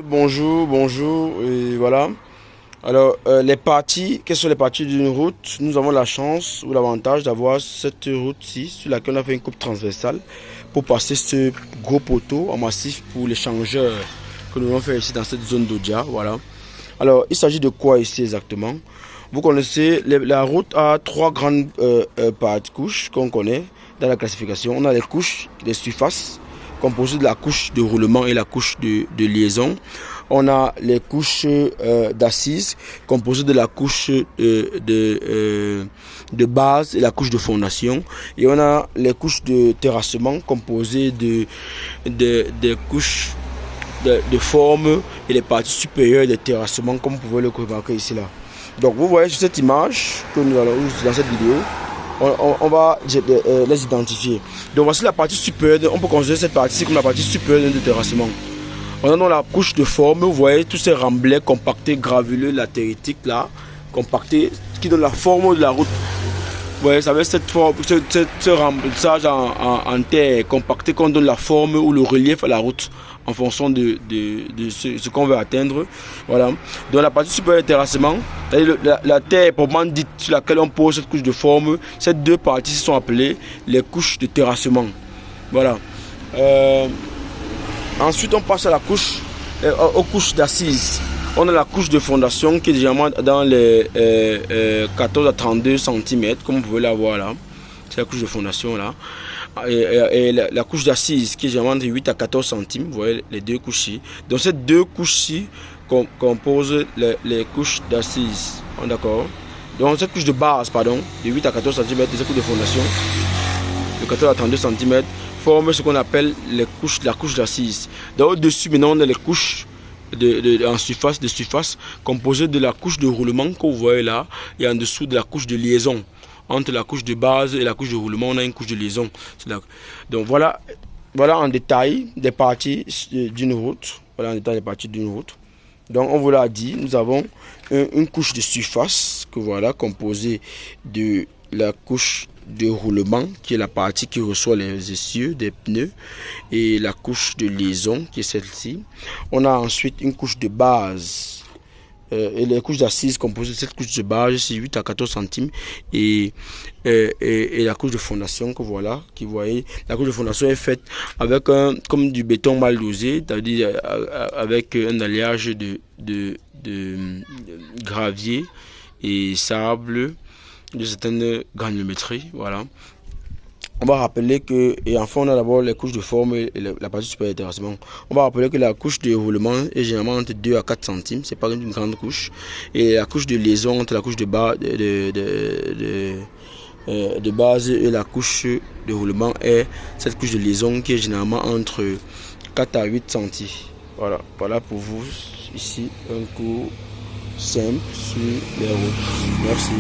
Bonjour, bonjour, et voilà. Alors, quelles sont les parties d'une route? Nous avons la chance ou l'avantage d'avoir cette route-ci sur laquelle on a fait une coupe transversale pour passer ce gros poteau en massif pour l'échangeur que nous allons faire ici dans cette zone d'Odia. Voilà. Alors, il s'agit de quoi ici exactement? Vous connaissez, la route a trois grandes couches qu'on connaît dans la classification. On a les couches, les surfaces, composées de la couche de roulement et la couche de liaison. On a les couches d'assises composées de la couche de base et la couche de fondation. Et on a les couches de terrassement composées des couches de forme et les parties supérieures des terrassements, comme vous pouvez le remarquer ici là. Donc vous voyez sur cette image que nous allons dans cette vidéo, on va les identifier. Donc voici la partie supérieure, on peut considérer cette partie comme la partie supérieure du terrassement. On a dans la couche de forme, vous voyez tous ces remblais compactés, gravuleux, latéritiques là, compactés, qui donnent la forme de la route. Vous voyez, ça veut cette forme, ce remplissage en terre compacté qu'on donne la forme ou le relief à la route en fonction de ce qu'on veut atteindre. Voilà. Dans la partie supérieure du terrassement, la terre proprement dite sur laquelle on pose cette couche de forme, ces deux parties sont appelées les couches de terrassement. Voilà. Ensuite, on passe à la couche, aux couches d'assises. On a la couche de fondation qui est généralement dans les 14 à 32 cm, comme vous pouvez la voir là. C'est la couche de fondation là. Et la couche d'assises qui est généralement de 8 à 14 cm, vous voyez les deux couches-ci. Donc ces deux couches-ci composent les couches d'assises. D'accord. Donc cette couche de base, pardon, de 8 à 14 cm, et cette couche de fondation, de 14 à 32 cm, forment ce qu'on appelle la couche d'assises. Donc au-dessus, maintenant, on a les couches en surface composée de la couche de roulement que vous voyez là et en dessous de la couche de liaison. Entre la couche de base et la couche de roulement, on a une couche de liaison. Donc voilà en détail des parties d'une route. Voilà en détail des parties d'une route. Donc on vous l'a dit, nous avons une couche de surface que voilà composée de la couche de roulement qui est la partie qui reçoit les essieux des pneus et la couche de liaison qui est celle-ci. On a ensuite une couche de base et les couches d'assises composées de cette couche de base, c'est 8 à 14 cm et la couche de fondation que voilà, qui voyez, la couche de fondation est faite avec comme du béton mal dosé, c'est-à-dire avec un alliage de gravier et sable de certaines granulométries, voilà. On va rappeler que, et enfin on a d'abord les couches de forme et la partie supérieure du terrassement. On va rappeler que la couche de roulement est généralement entre 2 à 4 cm, c'est pas une grande couche. Et la couche de liaison entre la couche de base et la couche de roulement est cette couche de liaison qui est généralement entre 4 à 8 cm. Voilà pour vous ici un cours simple sur les routes. Merci.